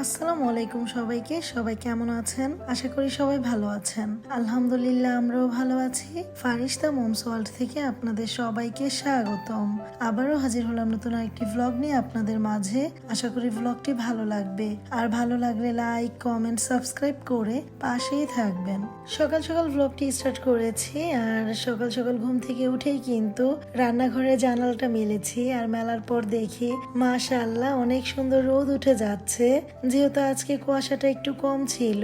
আসসালামু আলাইকুম সবাইকে। সবাই কেমন আছেন? আশা করি সবাই ভালো আছেন। আলহামদুলিল্লাহ আমরাও ভালো আছি। ফারিস্তা মোমস ওয়ার্ল্ড থেকে আপনাদের সবাইকে স্বাগতম। আবারও হাজির হলাম নতুন আরেকটি ভ্লগ নিয়ে আপনাদের মাঝে। আশা করি ভ্লগটি ভালো লাগবে। আর ভালো লাগলে লাইক, কমেন্ট, সাবস্ক্রাইব করে পাশেই থাকবেন। সকাল সকাল ভ্লগটি স্টার্ট করেছি আর সকাল সকাল ঘুম থেকে উঠেই কিন্তু রান্নাঘরের জানালাটা মেলেছি আর মেলার পর দেখি মাশাআল্লাহ অনেক সুন্দর রোদ উঠে যাচ্ছে। যেহেতু আজকে কুয়াশাটা একটু কম ছিল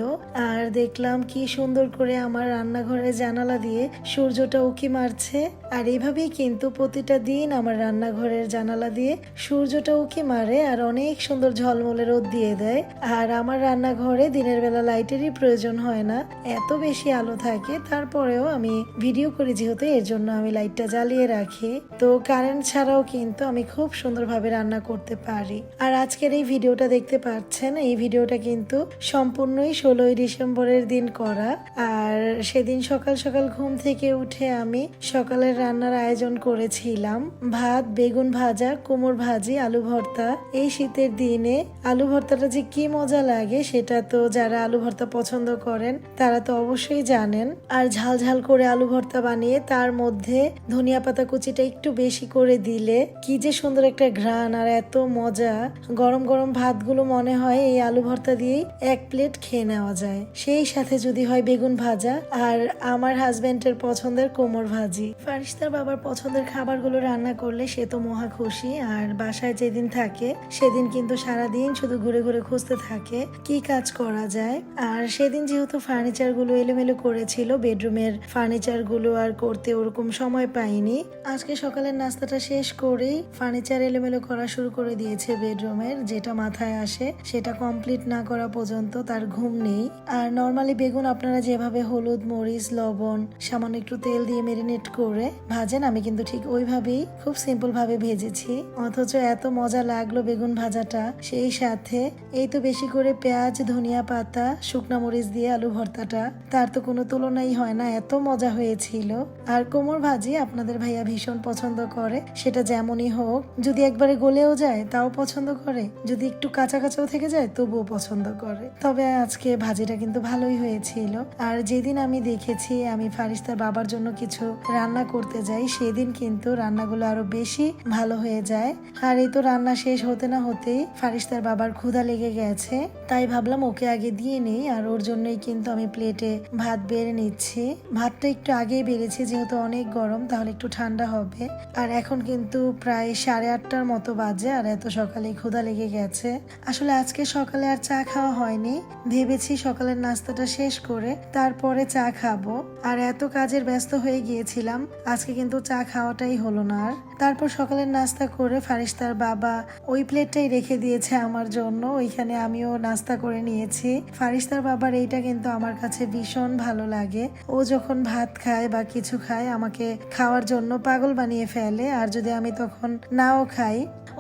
আর দেখলাম কি সুন্দর করে আমার রান্নাঘরের জানালা দিয়ে সূর্যটা উঁকি মারছে। আর এভাবেই কিন্তু প্রতিটা দিন আমার রান্নাঘরের জানালা দিয়ে সূর্যটা উঁকি মারে আর অনেক সুন্দর ঝলমলে রোদ দিয়ে দেয়। আর আমার রান্নাঘরে দিনের বেলা লাইটেরই প্রয়োজন হয় না, এত বেশি আলো থাকে। তারপরেও আমি ভিডিও করি যেহেতু, এর জন্য আমি লাইটটা জ্বালিয়ে রাখি। তো কারেন্ট ছাড়াও কিন্তু আমি খুব সুন্দরভাবে রান্না করতে পারি। আর আজকের এই ভিডিওটা দেখতে পাচ্ছেন, এই ভিডিওটা কিন্তু সম্পূর্ণই 16ই ডিসেম্বরের দিন করা। আর সেদিন সকাল সকাল ঘুম থেকে উঠে আমি সকালের রান্নার আয়োজন করেছিলাম ভাত, বেগুন ভাজা, কুমড়ো ভাজি, আলু ভর্তা। এই শীতের দিনে আলু ভর্তাটা যে কি মজা লাগে সেটা তো যারা আলু ভর্তা পছন্দ করেন তারা তো অবশ্যই জানেন। আর ঝাল ঝাল করে আলু ভর্তা বানিয়ে তার মধ্যে ধনিয়া পাতা কুচিটা একটু বেশি করে দিলে কি যে সুন্দর একটা ঘ্রাণ আর এত মজা। গরম গরম ভাতগুলো মনে হয় এই আলু ভর্তা দিয়েই এক প্লেট খেয়ে নেওয়া যায়। সেই সাথে যদি হয় বেগুন ভাজা আর আমার হাজবেন্ডের পছন্দের কুমড়ো ভাজি। ফারিস্তার বাবার পছন্দের খাবারগুলো রান্না করলে সে তো মহা খুশি। আর বাসায় যেদিন থাকে সেদিন কিন্তু সারাদিন শুধু ঘুরে ঘুরে খুঁজতে থাকে কি কাজ করা যায়। আর সেদিন যেহেতু ফার্নিচার গুলো এলোমেলো করেছিল, বেডরুমের ফার্নিচার গুলো আর করতে ওরকম সময় পাইনি। আজকে সকালের নাস্তাটা শেষ করেই ফার্নিচার এলোমেলো করা শুরু করে দিয়েছে বেডরুমের। যেটা মাথায় আসে সেটা কমপ্লিট না করা পর্যন্ত তার ঘুম নেই। আর নর্মালি বেগুন আপনারা যেভাবে হলুদ, মরিচ, লবণ, সামান্য একটু তেল দিয়ে মেরিনেট করে ভাজেন, আমি কিন্তু ঠিক ওইভাবেই খুব সিম্পল ভাবে ভেজেছি। অথচ এত মজা লাগলো বেগুন ভাজাটা। সেই সাথে এই তো বেশি করে পেঁয়াজ, ধনিয়া পাতা, শুকনা মরিচ দিয়ে আলু ভর্তাটা তার তো কোনো তুলনাই হয় না, এত মজা হয়েছিল। আর কুমড়ো ভাজি আপনাদের ভাইয়া ভীষণ পছন্দ করে, সেটা যেমনই হোক, যদি একবারে গলেও যায় তাও পছন্দ করে, যদি একটু কাঁচা কাঁচাও থেকে যায় তবুও পছন্দ করে। তবে আজকে ভাজিটা কিন্তু ভালোই হয়েছিল। আর যেদিন আমি দেখেছি আমি ফারিস্তার বাবার জন্য কিছু রান্না করতে যাই, সেদিন কিন্তু রান্নাগুলো আরো বেশি ভালো হয়ে যায়। আর এই তো রান্না শেষ হতে না হতেই ফারিস্তার বাবার ক্ষুধা লেগে গেছে, তাই ভাবলাম ওকে আগে দিয়ে নেই। আর ওর জন্যই কিন্তু আমি প্লেটে ভাত বেড়ে নিচ্ছি। ভাতটা একটু আগেই বেড়েছি যেহেতু অনেক গরম, তাহলে একটু ঠান্ডা হবে। আর এখন কিন্তু প্রায় 8:30টার মতো বাজে আর এত সকালে ক্ষুধা লেগে গেছে। আসলে আজকে সকালে আর চা খাওয়া হয়নি, ভেবেছি সকালের নাস্তাটা শেষ করে তারপরে চা খাবো। আর এত কাজের ব্যস্ত হয়ে গিয়েছিলাম আজকে কিন্তু চা খাওয়াটাই হলো না। আর তারপর সকালের নাস্তা করে ফারিস্তার বাবা ওই প্লেটটাই রেখে দিয়েছে আমার জন্য, ওইখানে আমিও নাস্তা করে নিয়েছি। ফারিস্তার বাবার এইটা কিন্তু আমার কাছে ভীষণ ভালো লাগে। ও যখন ভাত খায় বা কিছু খায় আমাকে খাওয়ার জন্য পাগল বানিয়ে ফেলে। আর যদি আমি তখন নাও খাই,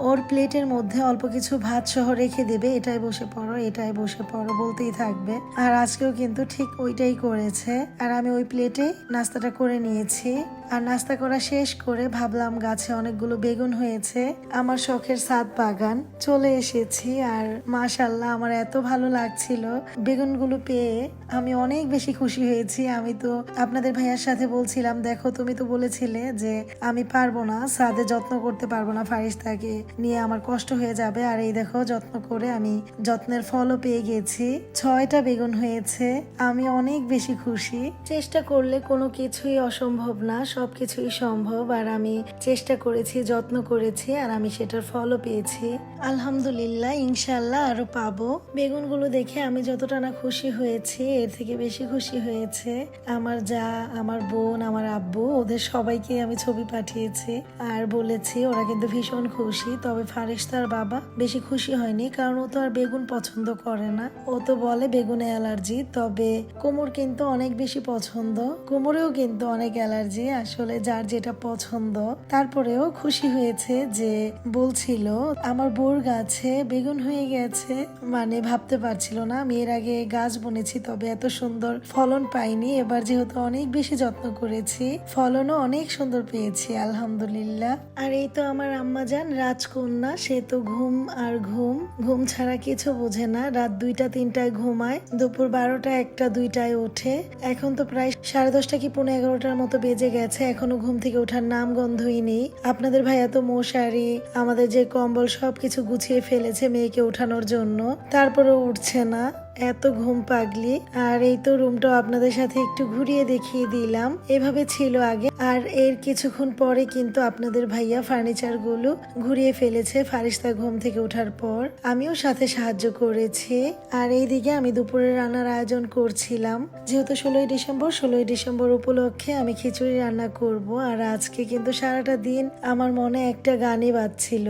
ওর প্লেটের মধ্যে অল্প কিছু ভাত সহ রেখে দেবে, এটাই বসে পড়ো, এটাই বসে পড়ো বলতেই থাকবে। আর আজকেও কিন্তু ঠিক ওইটাই করেছে। আর আমি ওই প্লেটে নাস্তাটা করে নিয়েছি। আর নাস্তা করা শেষ করে ভাবলাম গাছে অনেকগুলো বেগুন হয়েছে, আমার শখের ছাদ বাগান চলে এসেছি। আর মাশাআল্লাহ আমার এত ভালো লাগছিল বেগুনগুলো পেয়ে, আমি অনেক বেশি খুশি হয়েছি। আমি তো আপনাদের ভাইয়ার সাথে বলছিলাম, দেখো তুমি তো বলেছিলে যে আমি পারবো না, ছাদে যত্ন করতে পারবো না, ফারিস্তাকে নিয়ে আমার কষ্ট হয়ে যাবে। আর এই দেখো যত্ন করে আমি যত্নের ফলও পেয়ে গেছি। 6টা বেগুন হয়েছে, আমি অনেক বেশি খুশি। চেষ্টা করলে কোনো কিছুই অসম্ভব না, সবকিছুই সম্ভব। আর আমি চেষ্টা করেছি, যত্ন করেছি, আর আমি সেটার ফলও পেয়েছি আলহামদুলিল্লাহ। ইনশাল্লাহ আরো পাবো। বেগুনগুলো দেখে আমি যতটা না খুশি হয়েছি এর থেকে বেশি খুশি হয়েছে আমার যা, আমার বোন, আমার আব্বু, ওদের সবাইকে আমি ছবি পাঠিয়েছি আর বলেছি, ওরা কিন্তু ভীষণ খুশি। তবে ফারিস্তার বাবা বেশি খুশি হয়নি, কারণ ও তো আর বেগুন পছন্দ করে না, ও তো বলে বেগুনে অ্যালার্জি। তবে কুমড় কিন্তু অনেক বেশি পছন্দ, কুমড়েও কিন্তু অনেক অ্যালার্জি। আর আসলে যার যেটা পছন্দ। তারপরেও খুশি হয়েছে যে বলছিল আমার বোর গাছে বেগুন হয়ে গেছে, মানে ভাবতে পারছিল না আমি এর আগে গাছ বুনেছি তবে এত সুন্দর ফলন পাইনি। এবার যেহেতু অনেক বেশি যত্ন করেছি ফলনও অনেক সুন্দর পেয়েছি আলহামদুলিল্লাহ। আর এই তো আমার আম্মাজান রাজকন্যা, সে তো ঘুম আর ঘুম, ঘুম ছাড়া কিছু বোঝে না। রাত 2টা 3টায় ঘুমায়, দুপুর 12টা 1টা 2টায় ওঠে। এখন তো প্রায় 10:30 কি 11:15টার মতো বেজে গেছে, এখনো ঘুম থেকে ওঠার নাম গন্ধই নেই। আপনাদের ভাইয়া তো মশারি আমাদের যে কম্বল সবকিছু গুছিয়ে ফেলেছে মেয়েকে ওঠানোর জন্য, তারপরেও উঠছে না, এত ঘুম পাগলি। আর এই তো রুমটাও আপনাদের সাথে একটু ঘুরিয়ে দেখিয়ে দিলাম, এভাবে ছিল আগে। আর এর কিছুক্ষণ পরে কিন্তু আপনাদের ভাইয়া ফার্নিচার গুলো ঘুরিয়ে ফেলেছে ফারিস্তা ঘুম থেকে ওঠার পর, আমিও সাথে সাহায্য করেছি। আর এইদিকে আমি দুপুরে রান্নার আয়োজন করছিলাম, যেহেতু 16ই ডিসেম্বর উপলক্ষে আমি খিচুড়ি রান্না করব। আর আজকে কিন্তু সারাটা দিন আমার মনে একটা গানই বাজছিল,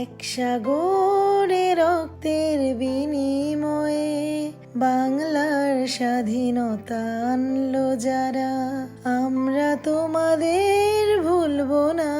এক সাগরে রক্তের বিনিময়ে বাংলার স্বাধীনতা আনলো যারা, আমরা তোমাদের ভুলবো না।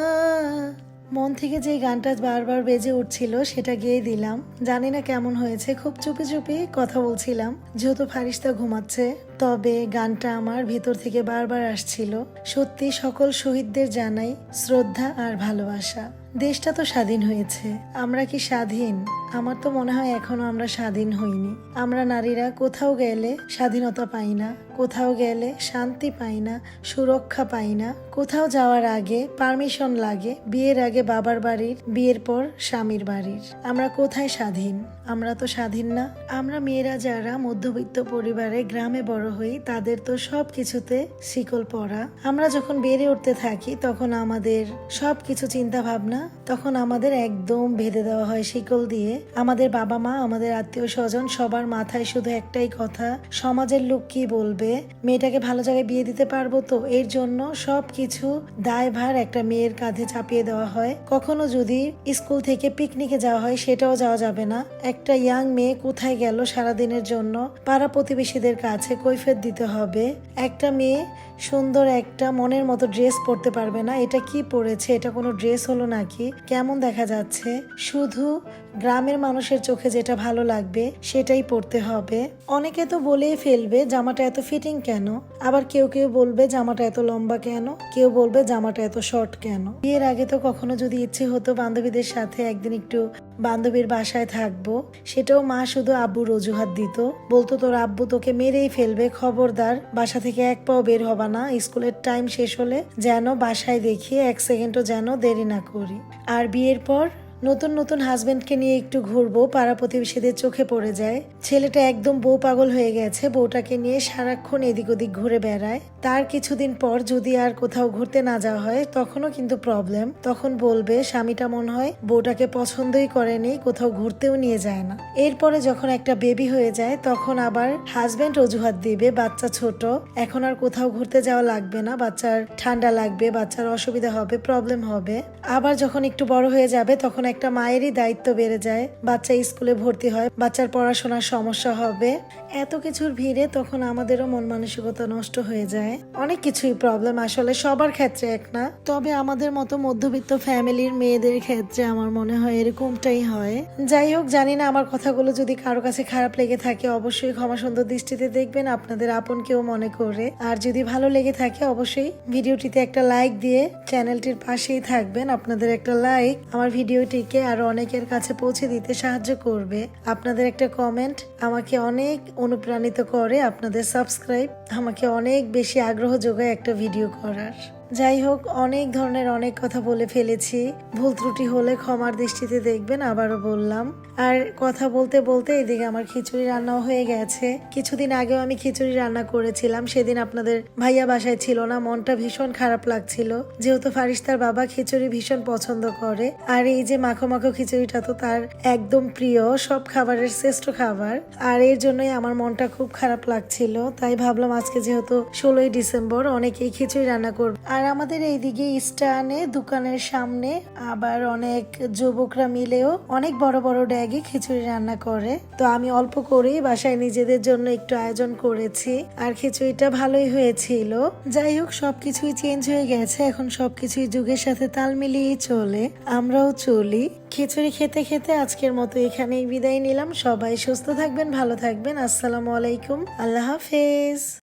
মন থেকে যে গানটা বারবার বেজে উঠছিল সেটা গেয়ে দিলাম, জানি না কেমন হয়েছে, খুব চুপি চুপি কথা বলছিলাম যেহেতু ফারিস্তা ঘুমাচ্ছে। তবে গানটা আমার ভিতর থেকে বারবার আসছিল। সত্যি সকল শহীদদের জানাই শ্রদ্ধা আর ভালোবাসা। দেশটা তো স্বাধীন হয়েছে, আমরা কি স্বাধীন? আমার তো মনে হয় এখনো আমরা স্বাধীন হইনি। আমরা নারীরা কোথাও গেলে স্বাধীনতা পাই না, কোথাও গেলে শান্তি পাই না, সুরক্ষা পাই না। কোথাও যাওয়ার আগে পারমিশন লাগে, বিয়ের আগে বাবার বাড়ির, বিয়ের পর স্বামীর বাড়ির। আমরা কোথায় স্বাধীন? আমরা তো স্বাধীন না। আমরা মেয়েরা যারা মধ্যবিত্ত পরিবারে গ্রামে বড় হই তাদের তো সব কিছুতে শিকল পড়া। আমরা যখন বেড়ে উঠতে থাকি তখন আমাদের সব কিছু চিন্তা ভাবনা তখন আমাদের একদম বেঁধে দেওয়া হয় শিকল দিয়ে। আমাদের বাবা মা, আমাদের আত্মীয় স্বজন সবার মাথায় শুধু একটাই কথা, সমাজের লোক কি বলবে, মেয়েটাকে ভালো জায়গায় বিয়ে দিতে পারবো তো? এর জন্য সবকিছু দায়ভার একটা মেয়ের কাঁধে চাপিয়ে দেওয়া হয়। কখনো যদি স্কুল থেকে পিকনিকে যাওয়া হয় সেটাও যাওয়া যাবে না। একটা ইয়াং মেয়ে কোথায় গেল সারাদিনের জন্য পাড়া প্রতিবেশীদের কাছে কৈফিয়ত দিতে হবে। একটা মেয়ে সুন্দর একটা মনের মতো ড্রেস পরতে পারবে না, এটা কি পরেছে, এটা কোনো ড্রেস হলো নাকি, কেমন দেখা যাচ্ছে। শুধু গ্রামের মানুষের চোখে যেটা ভালো লাগবে সেটাই পরতে হবে। অনেকে তো বলেই ফেলবে জামাটা এত ফিটিং কেন, আবার কেউ কেউ বলবে জামাটা এত লম্বা কেন, কেউ বলবে জামাটা এত শর্ট কেন। বিয়ের আগে তো কখনো যদি ইচ্ছে হতো বান্ধবীদের সাথে একদিন একটু বান্ধবীর বাসায় থাকবো, সেটাও মা শুধু আব্বুর অজুহাত দিত, বলতো তোর আব্বু তোকে মেরেই ফেলবে, খবরদার বাসা থেকে এক পাও বের হবা না, স্কুলের টাইম শেষ হলে যেন বাসায় দেখি 1 সেকেন্ডও যেন দেরি না করি। আর বিয়ের পর নতুন নতুন হাজবেন্ডকে নিয়ে একটু ঘুরবো, পাড়া প্রতিবেশীদের চোখে পড়ে যায় ছেলেটা একদম বউ পাগল হয়ে গেছে, বউটাকে নিয়ে সারাক্ষণ এদিক ওদিক ঘুরে বেড়ায়। তার কিছুদিন পর যদি আর কোথাও ঘুরতে না যাওয়া হয় তখনও কিন্তু প্রবলেম, তখন বলবে স্বামীটা মনে হয় বউটাকে পছন্দই করেনি, কোথাও ঘুরতেও নিয়ে যায় না। এরপরে যখন একটা বেবি হয়ে যায় তখন আবার হাজবেন্ড অজুহাত দিবে বাচ্চা ছোট, এখন আর কোথাও ঘুরতে যাওয়া লাগবে না, বাচ্চার ঠান্ডা লাগবে, বাচ্চার অসুবিধা হবে, প্রবলেম হবে। আবার যখন একটু বড় হয়ে যাবে তখন একটা মায়েরই দায়িত্ব বেড়ে যায়, বাচ্চা স্কুলে ভর্তি হয়, বাচ্চার পড়াশোনার সমস্যা হবে, এত কিছুর ভিড়ে তখন আমাদেরও মন মানসিকতা নষ্ট হয়ে যায়। অনেক কিছুই প্রবলেম, আসলে সবার ক্ষেত্রে এক না, তবে আমাদের মতো মধ্যবিত্ত ফ্যামিলির মেয়েদের ক্ষেত্রে আমার মনে হয় এরকমটাই হয়। যাই হোক, জানি না আমার কথাগুলো যদি কারো কাছে খারাপ লেগে থাকে অবশ্যই ক্ষমা সুন্দর দৃষ্টিতে দেখবেন, আপনাদের আপন কেউ মনে করে। আর যদি ভালো লেগে থাকে অবশ্যই ভিডিওটিতে একটা লাইক দিয়ে চ্যানেলটির পাশেই থাকবেন। আপনাদের একটা লাইক আমার ভিডিওটিকে আরো অনেকের কাছে পৌঁছে দিতে সাহায্য করবে, আপনাদের একটা কমেন্ট আমাকে অনেক অনুপ্রাণিত করে, আপনাদের সাবস্ক্রাইব আমাকে অনেক বেশি আগ্রহ যোগায় একটা ভিডিও করার। যাই হোক, অনেক ধরনের অনেক কথা বলে ফেলেছি, ভুল ত্রুটি হলে ক্ষমার দৃষ্টিতে দেখবেন, আবারও বললাম। আর কথা বলতে বলতে এদিকে আমার খিচুড়ি রান্নাও হয়ে গেছে। কিছুদিন আগেও আমি খিচুড়ি রান্না করেছিলাম, সেদিন আপনাদের ভাইয়া বাসায় ছিল না, মনটা ভীষণ খারাপ লাগছিল, যেহেতু ফারিস্তার বাবা খিচুড়ি ভীষণ পছন্দ করে। আর এই যে মাখো মাখো খিচুড়িটা তো তার একদম প্রিয়, সব খাবারের শ্রেষ্ঠ খাবার, আর এর জন্যই আমার মনটা খুব খারাপ লাগছিল। তাই ভাবলাম আজকে যেহেতু 16ই ডিসেম্বর অনেকেই খিচুড়ি রান্না করবে, আর আর আমাদের এইদিকে স্টানে দোকানের সামনে আবার অনেক যুবকরা মিলেও অনেক বড় বড় ড্যাগে খিচুড়ি রান্না করে। তো আমি অল্প করেই বাসায় নিজেদের জন্য একটু আয়োজন করেছি, আর খিচুড়িটা ভালোই হয়েছিল। যাই হোক, সবকিছুই চেঞ্জ হয়ে গেছে, এখন সবকিছুই যুগের সাথে তাল মিলিয়েই চলে, আমরাও চলি। খিচুড়ি খেতে খেতে আজকের মতো এখানেই বিদায় নিলাম। সবাই সুস্থ থাকবেন, ভালো থাকবেন। আসসালামু আলাইকুম, আল্লাহ হাফেজ।